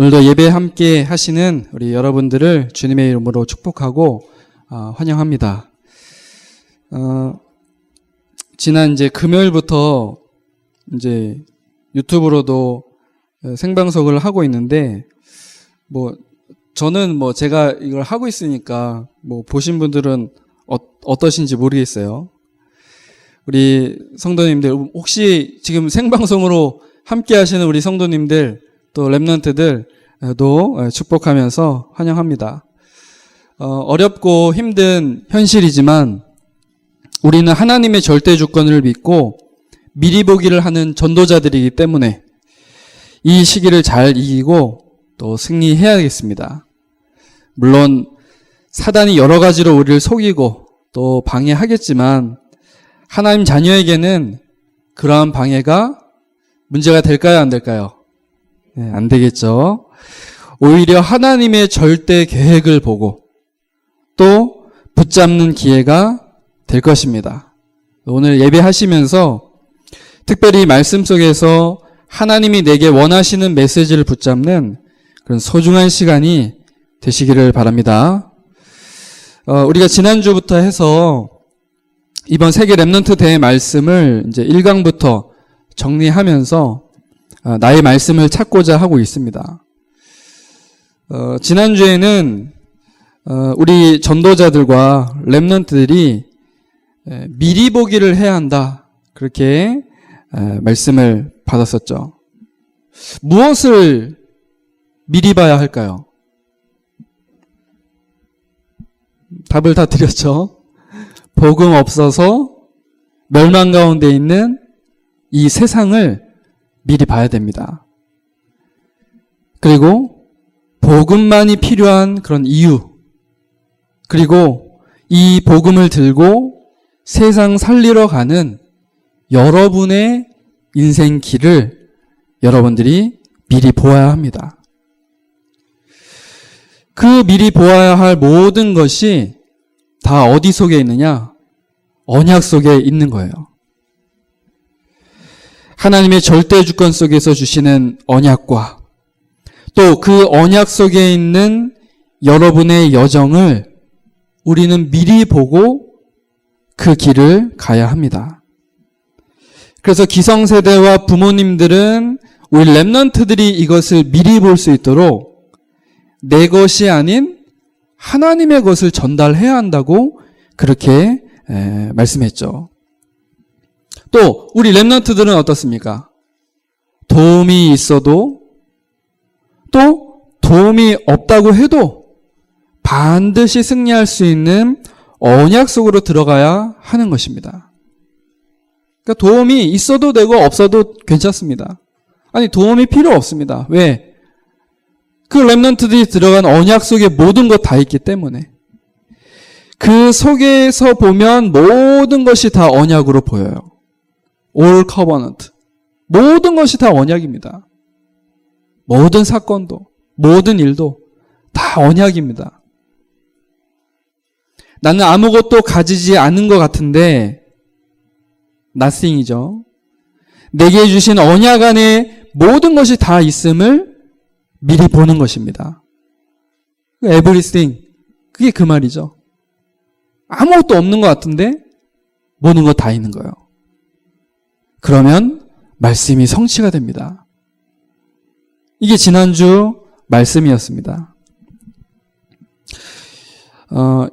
오늘도 예배 함께 하시는 우리 여러분들을 주님의 이름으로 축복하고 환영합니다. 지난 금요일부터 유튜브로도 생방송을 하고 있는데 저는 제가 이걸 하고 있으니까 보신 분들은 어떠신지 모르겠어요. 우리 성도님들 혹시 지금 생방송으로 함께 하시는 우리 성도님들 또 렘넌트들도 축복하면서 환영합니다. 어렵고 힘든 현실이지만 우리는 하나님의 절대 주권을 믿고 미리 보기를 하는 전도자들이기 때문에 이 시기를 잘 이기고 또 승리해야겠습니다. 물론 사단이 여러 가지로 우리를 속이고 또 방해하겠지만 하나님 자녀에게는 그러한 방해가 문제가 될까요, 안 될까요? 네, 안 되겠죠. 오히려 하나님의 절대 계획을 보고 또 붙잡는 기회가 될 것입니다. 오늘 예배하시면서 특별히 말씀 속에서 하나님이 내게 원하시는 메시지를 붙잡는 그런 소중한 시간이 되시기를 바랍니다. 우리가 지난주부터 해서 이번 세계 렘넌트 대회 말씀을 1강부터 정리하면서 나의 말씀을 찾고자 하고 있습니다. 지난주에는 우리 전도자들과 렘넌트들이 미리 보기를 해야 한다, 그렇게 말씀을 받았었죠. 무엇을 미리 봐야 할까요? 답을 다 드렸죠. 복음 없어서 멸망 가운데 있는 이 세상을 미리 봐야 됩니다. 그리고 복음만이 필요한 그런 이유, 그리고 이 복음을 들고 세상 살리러 가는 여러분의 인생 길을 여러분들이 미리 보아야 합니다. 그 미리 보아야 할 모든 것이 다 어디 속에 있느냐? 언약 속에 있는 거예요. 하나님의 절대 주권 속에서 주시는 언약과 또 그 언약 속에 있는 여러분의 여정을 우리는 미리 보고 그 길을 가야 합니다. 그래서 기성세대와 부모님들은 우리 렘넌트들이 이것을 미리 볼 수 있도록 내 것이 아닌 하나님의 것을 전달해야 한다고 그렇게 말씀했죠. 또 우리 렘넌트들은 어떻습니까? 도움이 있어도 또 도움이 없다고 해도 반드시 승리할 수 있는 언약 속으로 들어가야 하는 것입니다. 그러니까 도움이 있어도 되고 없어도 괜찮습니다. 아니, 도움이 필요 없습니다. 왜? 그 렘넌트들이 들어간 언약 속에 모든 것 다 있기 때문에 그 속에서 보면 모든 것이 다 언약으로 보여요. All covenant. 모든 것이 다 언약입니다. 모든 사건도, 모든 일도 다 언약입니다. 나는 아무것도 가지지 않은 것 같은데 nothing이죠. 내게 주신 언약 안에 모든 것이 다 있음을 미리 보는 것입니다. everything, 그게 그 말이죠. 아무것도 없는 것 같은데 모든 것 다 있는 거예요. 그러면 말씀이 성취가 됩니다. 이게 지난주 말씀이었습니다.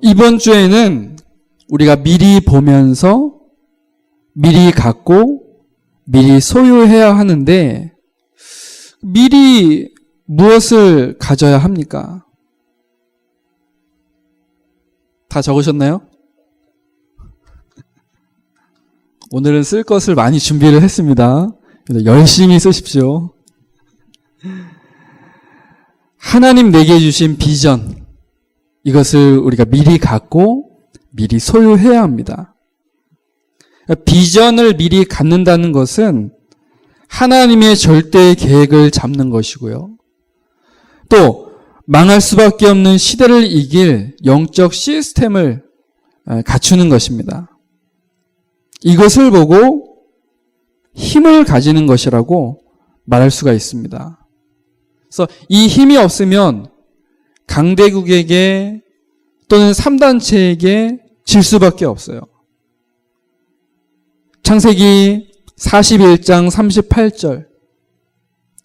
이번 주에는 우리가 미리 보면서 미리 갖고 미리 소유해야 하는데 미리 무엇을 가져야 합니까? 다 적으셨나요? 오늘은 쓸 것을 많이 준비를 했습니다. 열심히 쓰십시오. 하나님 내게 주신 비전, 이것을 우리가 미리 갖고 미리 소유해야 합니다. 비전을 미리 갖는다는 것은 하나님의 절대 계획을 잡는 것이고요. 또 망할 수밖에 없는 시대를 이길 영적 시스템을 갖추는 것입니다. 이것을 보고 힘을 가지는 것이라고 말할 수가 있습니다. 그래서 이 힘이 없으면 강대국에게 또는 3단체에게 질 수밖에 없어요. 창세기 41장 38절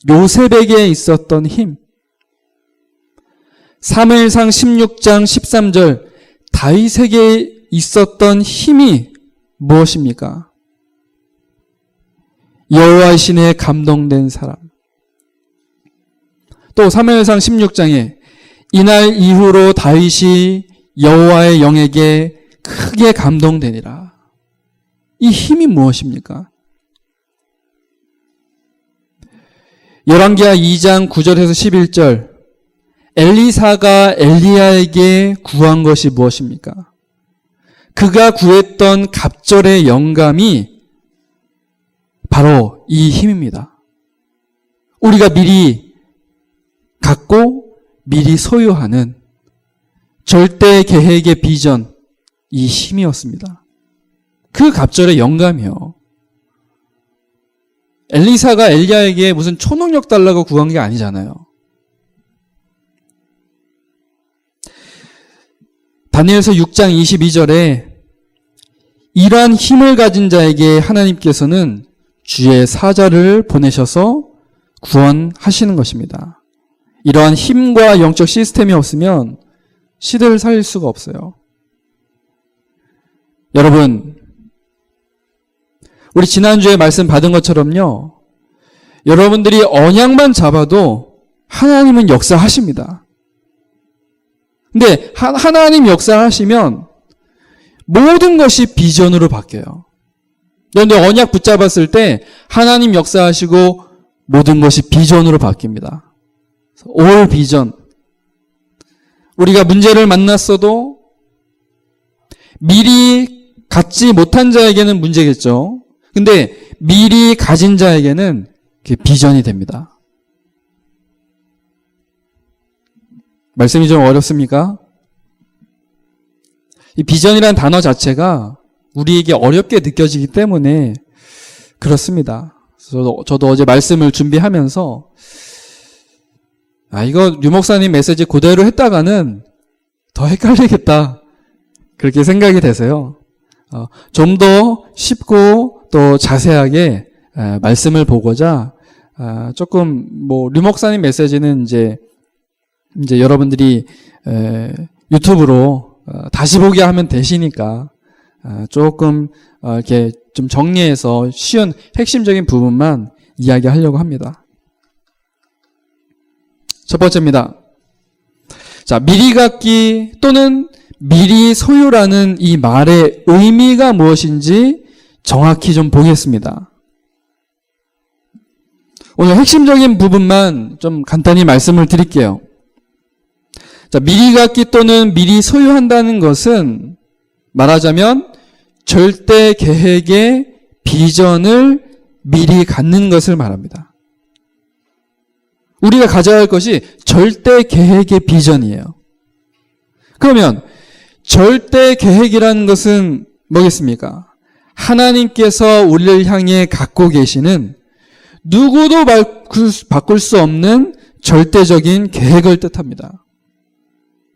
요셉에게 있었던 힘, 사무엘상 16장 13절 다윗에게 있었던 힘이 무엇입니까? 여호와의 신에 감동된 사람. 또 사무엘상 16장에 이날 이후로 다윗이 여호와의 영에게 크게 감동되니라. 이 힘이 무엇입니까? 열왕기하 2장 9절에서 11절 엘리사가 엘리야에게 구한 것이 무엇입니까? 그가 구했던 갑절의 영감이 바로 이 힘입니다. 우리가 미리 갖고 미리 소유하는 절대 계획의 비전, 이 힘이었습니다. 그 갑절의 영감이요. 엘리사가 엘리야에게 무슨 초능력 달라고 구한 게 아니잖아요. 다니엘서 6장 22절에 이러한 힘을 가진 자에게 하나님께서는 주의 사자를 보내셔서 구원하시는 것입니다. 이러한 힘과 영적 시스템이 없으면 시대를 살릴 수가 없어요. 여러분, 우리 지난주에 말씀 받은 것처럼요, 여러분들이 언약만 잡아도 하나님은 역사하십니다. 근데 하나님 역사하시면 모든 것이 비전으로 바뀌어요. 그런데 언약 붙잡았을 때 하나님 역사하시고 모든 것이 비전으로 바뀝니다. 올 비전. 우리가 문제를 만났어도 미리 갖지 못한 자에게는 문제겠죠. 근데 미리 가진 자에게는 그게 비전이 됩니다. 말씀이 좀 어렵습니까? 이 비전이라는 단어 자체가 우리에게 어렵게 느껴지기 때문에 그렇습니다. 저도 어제 말씀을 준비하면서 이거 유 목사님 메시지 그대로 했다가는 더 헷갈리겠다. 그렇게 생각이 돼서요. 좀 더 쉽고 또 자세하게 말씀을 보고자 조금 류 목사님 메시지는 이제 여러분들이 유튜브로 다시 보게 하면 되시니까 조금 이렇게 좀 정리해서 쉬운 핵심적인 부분만 이야기하려고 합니다. 첫 번째입니다. 자, 미리 갖기 또는 미리 소유라는 이 말의 의미가 무엇인지 정확히 좀 보겠습니다. 오늘 핵심적인 부분만 좀 간단히 말씀을 드릴게요. 자, 미리 갖기 또는 미리 소유한다는 것은 말하자면 절대 계획의 비전을 미리 갖는 것을 말합니다. 우리가 가져야 할 것이 절대 계획의 비전이에요. 그러면 절대 계획이라는 것은 뭐겠습니까? 하나님께서 우리를 향해 갖고 계시는 누구도 바꿀 수 없는 절대적인 계획을 뜻합니다.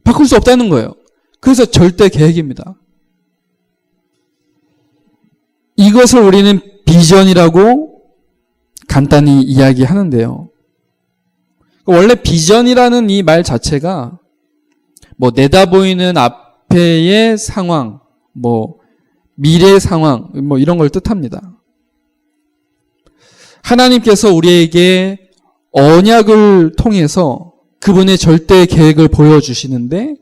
바꿀 수 없다는 거예요. 그래서 절대 계획입니다. 이것을 우리는 비전이라고 간단히 이야기하는데요. 원래 비전이라는 이 말 자체가 내다보이는 앞에의 상황, 미래 상황, 이런 걸 뜻합니다. 하나님께서 우리에게 언약을 통해서 그분의 절대 계획을 보여주시는데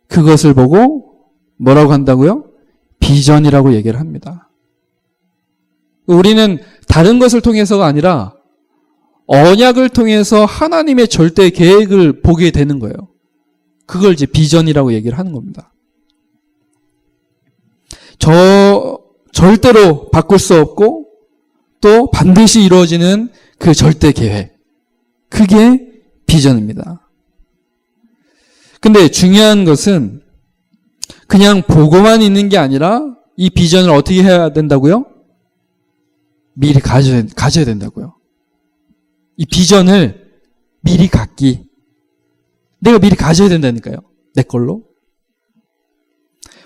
그것을 보고 뭐라고 한다고요? 비전이라고 얘기를 합니다. 우리는 다른 것을 통해서가 아니라 언약을 통해서 하나님의 절대 계획을 보게 되는 거예요. 그걸 이제 비전이라고 얘기를 하는 겁니다. 절대로 바꿀 수 없고 또 반드시 이루어지는 그 절대 계획. 그게 비전입니다. 근데 중요한 것은 그냥 보고만 있는 게 아니라 이 비전을 어떻게 해야 된다고요? 미리 가져야 된다고요. 이 비전을 미리 갖기. 내가 미리 가져야 된다니까요. 내 걸로.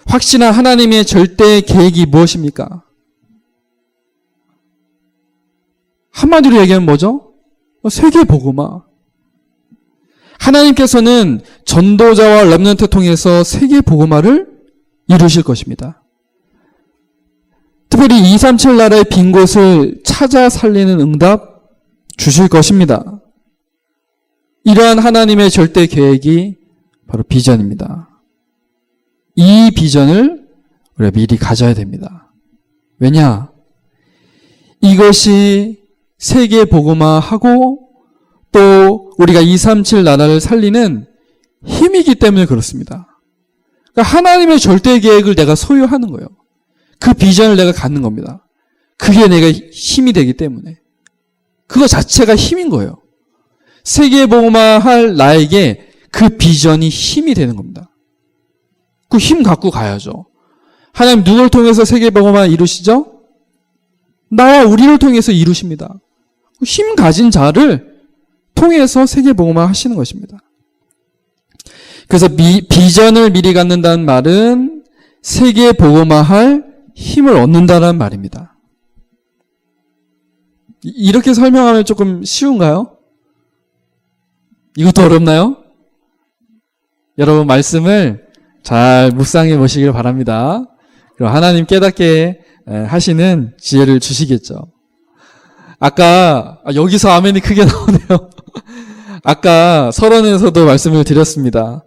확신한 하나님의 절대 계획이 무엇입니까? 한마디로 얘기하면 뭐죠? 세계 복음화. 하나님께서는 전도자와 렘넌트 통해서 세계 복음화를 이루실 것입니다. 특별히 237 나라의 빈 곳을 찾아 살리는 응답 주실 것입니다. 이러한 하나님의 절대 계획이 바로 비전입니다. 이 비전을 우리가 미리 가져야 됩니다. 왜냐? 이것이 세계 복음화하고 또 우리가 237 나라를 살리는 힘이기 때문에 그렇습니다. 그러니까 하나님의 절대 계획을 내가 소유하는 거예요. 그 비전을 내가 갖는 겁니다. 그게 내가 힘이 되기 때문에. 그거 자체가 힘인 거예요. 세계 복음화할 나에게 그 비전이 힘이 되는 겁니다. 그 힘 갖고 가야죠. 하나님 누구를 통해서 세계 복음화 이루시죠? 나와 우리를 통해서 이루십니다. 힘 가진 자를 통해서 세계 복음화 하시는 것입니다. 그래서 비전을 미리 갖는다는 말은 세계 복음화할 힘을 얻는다는 말입니다. 이렇게 설명하면 조금 쉬운가요? 이것도 어렵나요? 여러분 말씀을 잘 묵상해 보시길 바랍니다. 그리고 하나님 깨닫게 하시는 지혜를 주시겠죠. 아까 여기서 아멘이 크게 나오네요. 아까 서론에서도 말씀을 드렸습니다.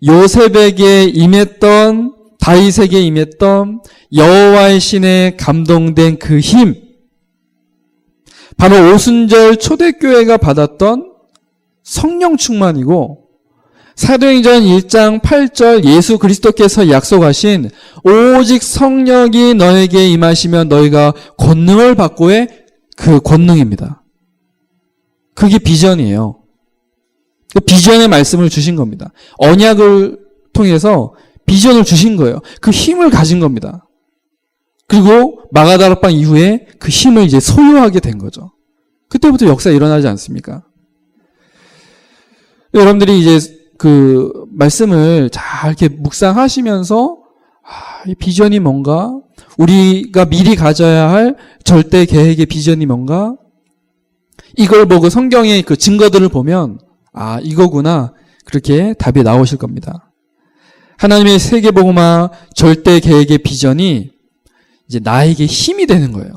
요셉에게 임했던 다윗에게 임했던 여호와의 신에 감동된 그 힘, 바로 오순절 초대교회가 받았던 성령 충만이고 사도행전 1장 8절 예수 그리스도께서 약속하신 오직 성령이 너에게 임하시면 너희가 권능을 받고의 그 권능입니다. 그게 비전이에요. 그 비전의 말씀을 주신 겁니다. 언약을 통해서 비전을 주신 거예요. 그 힘을 가진 겁니다. 그리고 마가다락방 이후에 그 힘을 이제 소유하게 된 거죠. 그때부터 역사가 일어나지 않습니까? 여러분들이 이제 그 말씀을 잘 이렇게 묵상하시면서 이 비전이 뭔가? 우리가 미리 가져야 할 절대 계획의 비전이 뭔가? 이걸 보고 성경의 그 증거들을 보면 이거구나. 그렇게 답이 나오실 겁니다. 하나님의 세계복음화 절대 계획의 비전이 이제 나에게 힘이 되는 거예요.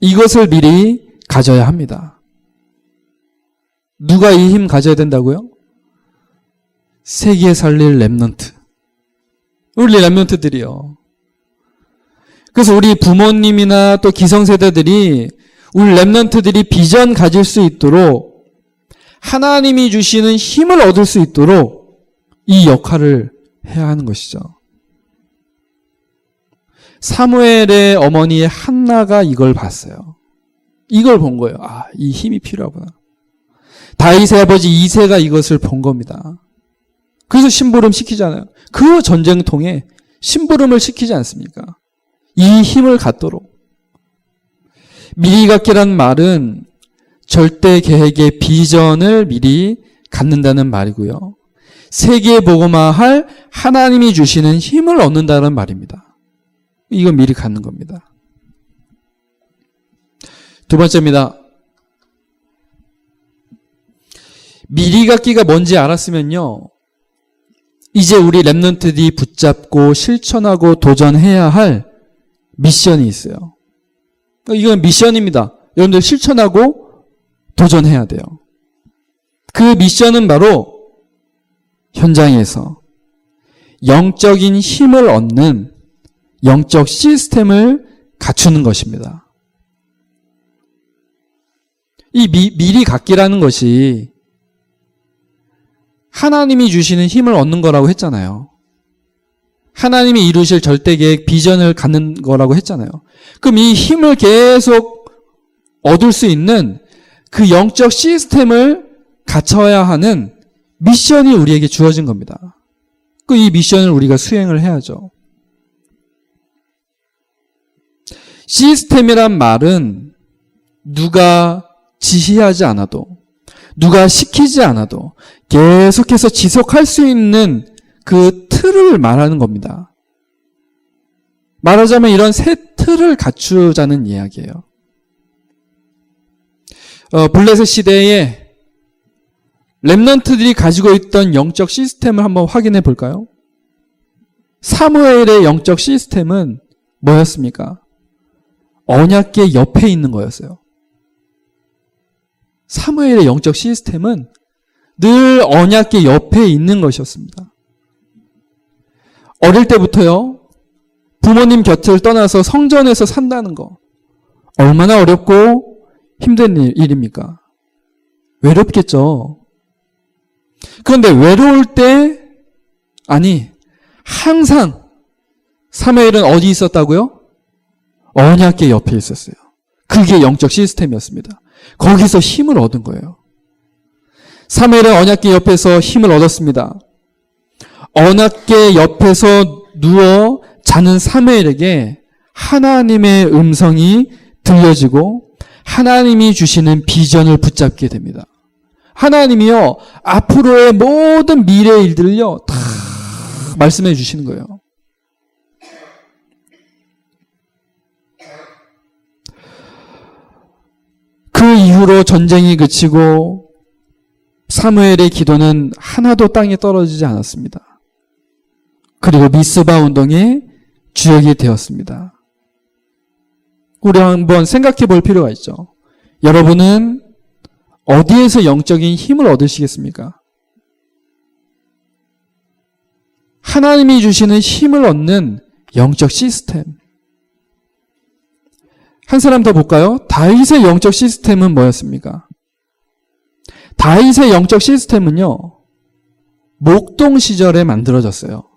이것을 미리 가져야 합니다. 누가 이 힘 가져야 된다고요? 세계 살릴 렘넌트. 우리 렘넌트들이요. 그래서 우리 부모님이나 또 기성세대들이 우리 렘넌트들이 비전 가질 수 있도록 하나님이 주시는 힘을 얻을 수 있도록 이 역할을 해야 하는 것이죠. 사무엘의 어머니 한나가 이걸 봤어요. 이걸 본 거예요. 이 힘이 필요하구나. 다윗의 아버지 이새가 이것을 본 겁니다. 그래서 심부름 시키잖아요. 그 전쟁통에 심부름을 시키지 않습니까? 이 힘을 갖도록. 미리 갖기란 말은 절대 계획의 비전을 미리 갖는다는 말이고요. 세계 복음화할 하나님이 주시는 힘을 얻는다는 말입니다. 이건 미리 갖는 겁니다. 두 번째입니다. 미리 갖기가 뭔지 알았으면요, 이제 우리 렘넌트들이 붙잡고 실천하고 도전해야 할 미션이 있어요. 이건 미션입니다. 여러분들 실천하고 도전해야 돼요. 그 미션은 바로 현장에서 영적인 힘을 얻는 영적 시스템을 갖추는 것입니다. 이 미리 갖기라는 것이 하나님이 주시는 힘을 얻는 거라고 했잖아요. 하나님이 이루실 절대계획 비전을 갖는 거라고 했잖아요. 그럼 이 힘을 계속 얻을 수 있는 그 영적 시스템을 갖춰야 하는 미션이 우리에게 주어진 겁니다. 이 미션을 우리가 수행을 해야죠. 시스템이란 말은 누가 지시하지 않아도, 누가 시키지 않아도 계속해서 지속할 수 있는 그 틀을 말하는 겁니다. 말하자면 이런 새 틀을 갖추자는 이야기예요. 블레셋 시대에 렘넌트들이 가지고 있던 영적 시스템을 한번 확인해 볼까요? 사무엘의 영적 시스템은 뭐였습니까? 언약궤 옆에 있는 거였어요. 사무엘의 영적 시스템은 늘 언약궤 옆에 있는 것이었습니다. 어릴 때부터요, 부모님 곁을 떠나서 성전에서 산다는 거 얼마나 어렵고 힘든 일입니까? 외롭겠죠. 그런데 외로울 때, 아니, 항상 사무엘은 어디 있었다고요? 언약궤 옆에 있었어요. 그게 영적 시스템이었습니다. 거기서 힘을 얻은 거예요. 사무엘은 언약궤 옆에서 힘을 얻었습니다. 언약궤 옆에서 누워 자는 사무엘에게 하나님의 음성이 들려지고 하나님이 주시는 비전을 붙잡게 됩니다. 하나님이요, 앞으로의 모든 미래의 일들을요, 다 말씀해 주시는 거예요. 그 이후로 전쟁이 그치고 사무엘의 기도는 하나도 땅에 떨어지지 않았습니다. 그리고 미스바 운동의 주역이 되었습니다. 우리 한번 생각해 볼 필요가 있죠. 여러분은 어디에서 영적인 힘을 얻으시겠습니까? 하나님이 주시는 힘을 얻는 영적 시스템. 한 사람 더 볼까요? 다윗의 영적 시스템은 뭐였습니까? 다윗의 영적 시스템은요, 목동 시절에 만들어졌어요.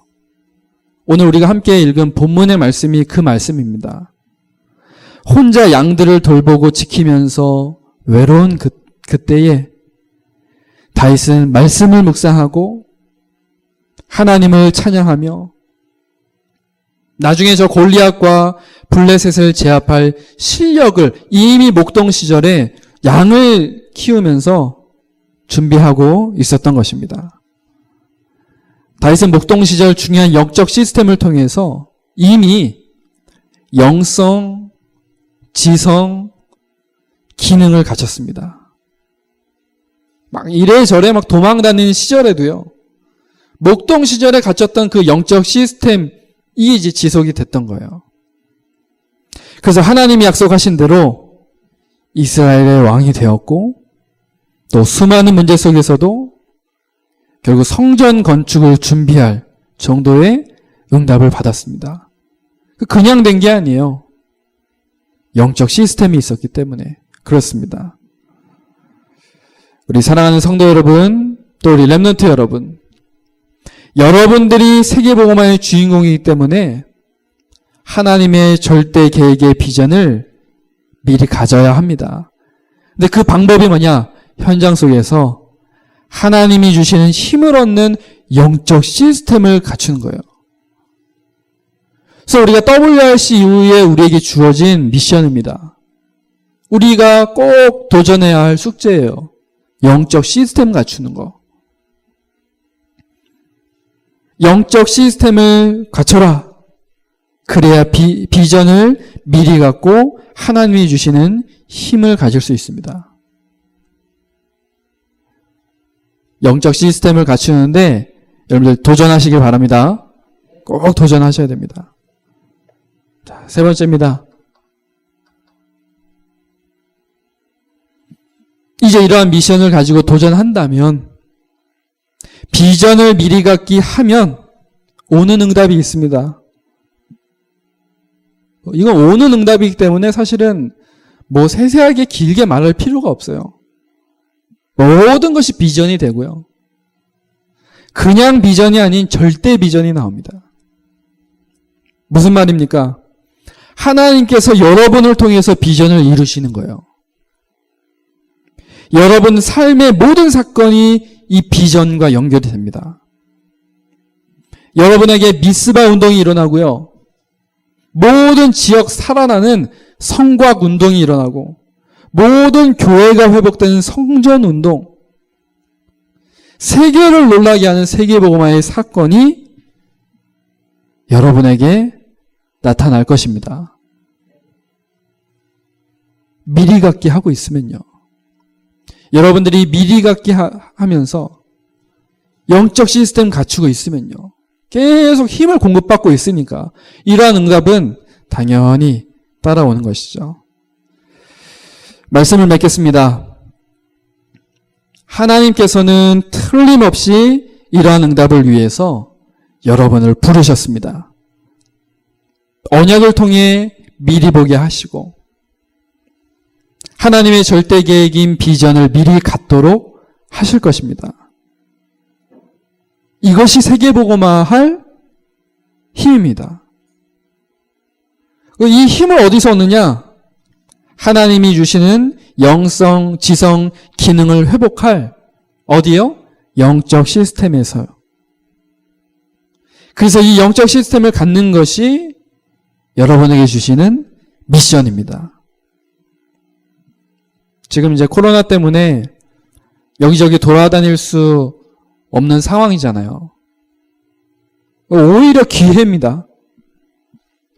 오늘 우리가 함께 읽은 본문의 말씀이 그 말씀입니다. 혼자 양들을 돌보고 지키면서 외로운 그때에 다윗은 말씀을 묵상하고 하나님을 찬양하며 나중에 저 골리앗과 블레셋을 제압할 실력을 이미 목동 시절에 양을 키우면서 준비하고 있었던 것입니다. 다윗은 목동 시절 중요한 영적 시스템을 통해서 이미 영성, 지성, 기능을 갖췄습니다. 막 이래저래 막 도망다니는 시절에도요, 목동 시절에 갖췄던 그 영적 시스템이 이제 지속이 됐던 거예요. 그래서 하나님이 약속하신 대로 이스라엘의 왕이 되었고, 또 수많은 문제 속에서도 결국 성전 건축을 준비할 정도의 응답을 받았습니다. 그냥 된 게 아니에요. 영적 시스템이 있었기 때문에 그렇습니다. 우리 사랑하는 성도 여러분, 또 우리 렘넌트 여러분, 여러분들이 세계복음화의 주인공이기 때문에 하나님의 절대 계획의 비전을 미리 가져야 합니다. 근데 그 방법이 뭐냐? 현장 속에서 하나님이 주시는 힘을 얻는 영적 시스템을 갖추는 거예요. 그래서 우리가 WRC 이후에 우리에게 주어진 미션입니다. 우리가 꼭 도전해야 할 숙제예요. 영적 시스템 갖추는 거. 영적 시스템을 갖춰라. 그래야 비전을 미리 갖고 하나님이 주시는 힘을 가질 수 있습니다. 영적 시스템을 갖추는데 여러분들 도전하시길 바랍니다. 꼭 도전하셔야 됩니다. 자, 세 번째입니다. 이제 이러한 미션을 가지고 도전한다면, 비전을 미리 갖기 하면 오는 응답이 있습니다. 이건 오는 응답이기 때문에 사실은 뭐 세세하게 길게 말할 필요가 없어요. 모든 것이 비전이 되고요. 그냥 비전이 아닌 절대 비전이 나옵니다. 무슨 말입니까? 하나님께서 여러분을 통해서 비전을 이루시는 거예요. 여러분 삶의 모든 사건이 이 비전과 연결이 됩니다. 여러분에게 미스바 운동이 일어나고요. 모든 지역 살아나는 성곽 운동이 일어나고 모든 교회가 회복되는 성전 운동, 세계를 놀라게 하는 세계복음화의 사건이 여러분에게 나타날 것입니다. 미리 갖기 하고 있으면요. 여러분들이 미리 갖기 하면서 영적 시스템 갖추고 있으면요. 계속 힘을 공급받고 있으니까 이러한 응답은 당연히 따라오는 것이죠. 말씀을 맺겠습니다. 하나님께서는 틀림없이 이러한 응답을 위해서 여러분을 부르셨습니다. 언약을 통해 미리 보게 하시고 하나님의 절대 계획인 비전을 미리 갖도록 하실 것입니다. 이것이 세계복음화할 힘입니다. 이 힘을 어디서 얻느냐? 하나님이 주시는 영성, 지성, 기능을 회복할 어디요? 영적 시스템에서요. 그래서 이 영적 시스템을 갖는 것이 여러분에게 주시는 미션입니다. 지금 이제 코로나 때문에 여기저기 돌아다닐 수 없는 상황이잖아요. 오히려 기회입니다.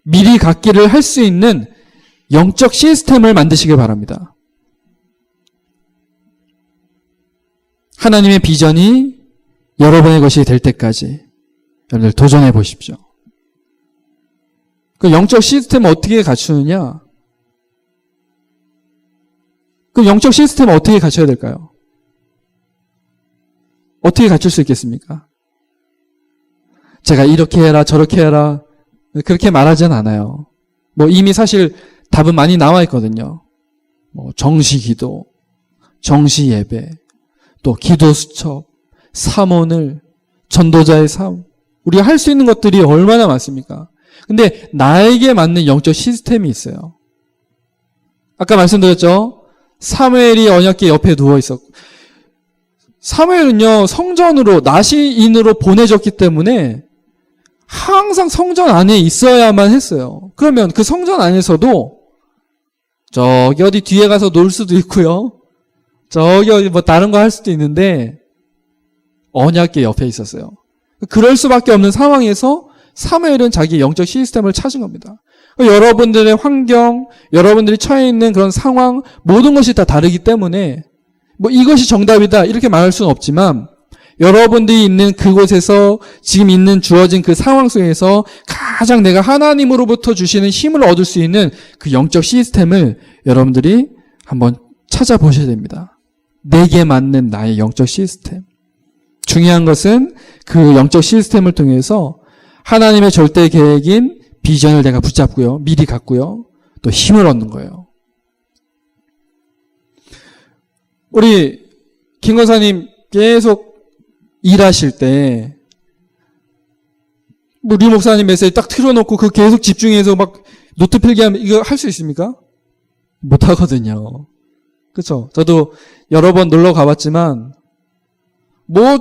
미리 갖기를 할 수 있는 영적 시스템을 만드시길 바랍니다. 하나님의 비전이 여러분의 것이 될 때까지 여러분들 도전해 보십시오. 그 영적 시스템을 어떻게 갖추느냐? 그 영적 시스템을 어떻게 갖춰야 될까요? 어떻게 갖출 수 있겠습니까? 제가 이렇게 해라 저렇게 해라 그렇게 말하진 않아요. 이미 사실 답은 많이 나와 있거든요. 정시기도, 정시예배, 또 기도수첩, 삼원을, 전도자의 삶, 우리가 할 수 있는 것들이 얼마나 많습니까? 근데 나에게 맞는 영적 시스템이 있어요. 아까 말씀드렸죠? 사무엘이 언약궤 옆에 누워 있었고, 사무엘은요 성전으로 나시인으로 보내졌기 때문에 항상 성전 안에 있어야만 했어요. 그러면 그 성전 안에서도 저기 어디 뒤에 가서 놀 수도 있고요. 저기 어디 다른 거 할 수도 있는데 언약궤 옆에 있었어요. 그럴 수밖에 없는 상황에서 사무엘은 자기의 영적 시스템을 찾은 겁니다. 여러분들의 환경, 여러분들이 처해 있는 그런 상황 모든 것이 다 다르기 때문에 이것이 정답이다 이렇게 말할 수는 없지만 여러분들이 있는 그곳에서 지금 있는 주어진 그 상황 속에서 가장 내가 하나님으로부터 주시는 힘을 얻을 수 있는 그 영적 시스템을 여러분들이 한번 찾아보셔야 됩니다. 내게 맞는 나의 영적 시스템. 중요한 것은 그 영적 시스템을 통해서 하나님의 절대 계획인 비전을 내가 붙잡고요. 미리 갖고요. 또 힘을 얻는 거예요. 우리 김 권사님 계속 일하실 때 류 목사님 메시지 딱 틀어놓고 그 계속 집중해서 막 노트 필기하면 이거 할 수 있습니까? 못 하거든요. 그렇죠? 저도 여러 번 놀러 가봤지만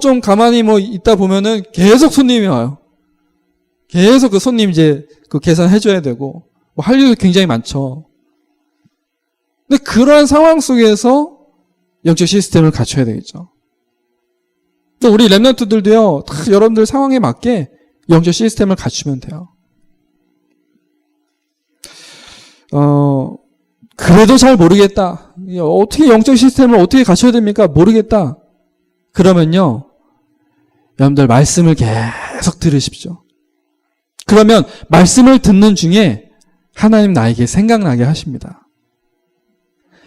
좀 가만히 있다 보면은 계속 손님이 와요. 계속 그 손님 이제 그 계산해줘야 되고 할 일도 굉장히 많죠. 근데 그러한 상황 속에서 영적 시스템을 갖춰야 되겠죠. 또 우리 랩런트들도요, 다 여러분들 상황에 맞게 영적 시스템을 갖추면 돼요. 그래도 잘 모르겠다. 어떻게 영적 시스템을 어떻게 갖춰야 됩니까? 모르겠다. 그러면요, 여러분들 말씀을 계속 들으십시오. 그러면 말씀을 듣는 중에 하나님 나에게 생각나게 하십니다.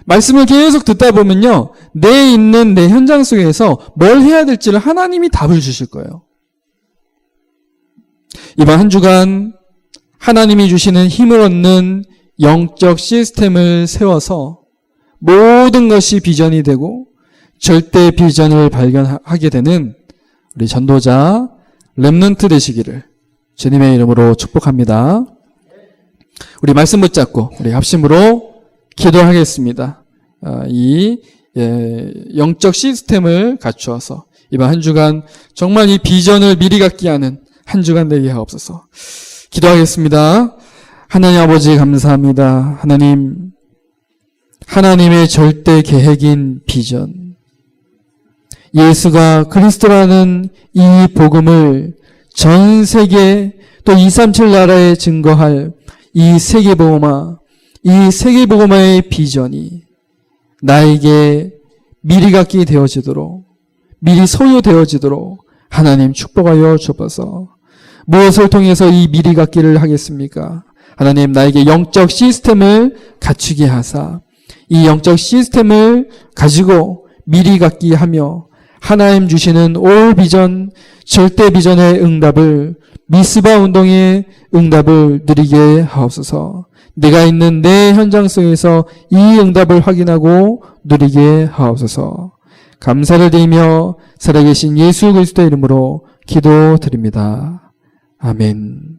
말씀을 계속 듣다 보면요, 내 있는 내 현장 속에서 뭘 해야 될지를 하나님이 답을 주실 거예요. 이번 한 주간 하나님이 주시는 힘을 얻는 영적 시스템을 세워서 모든 것이 비전이 되고 절대 비전을 발견하게 되는 우리 전도자 렘넌트 되시기를 주님의 이름으로 축복합니다. 우리 말씀 붙잡고 우리 합심으로 기도하겠습니다. 영적 시스템을 갖추어서 이번 한 주간 정말 이 비전을 미리 갖게 하는 한 주간 되게 하옵소서. 기도하겠습니다. 하나님 아버지 감사합니다. 하나님의 절대 계획인 비전, 예수가 그리스도라는 이 복음을 전 세계 또 237 나라에 증거할 이 세계복음화의 비전이 나에게 미리 갖게 되어지도록, 미리 소유되어지도록 하나님 축복하여 주옵소서. 무엇을 통해서 이 미리 갖기를 하겠습니까? 하나님 나에게 영적 시스템을 갖추게 하사 이 영적 시스템을 가지고 미리 갖기 하며 하나님 주시는 올 비전, 절대 비전의 응답을, 미스바 운동의 응답을 누리게 하옵소서. 내가 있는 내 현장 속에서 이 응답을 확인하고 누리게 하옵소서. 감사를 드리며 살아계신 예수 그리스도의 이름으로 기도드립니다. 아멘.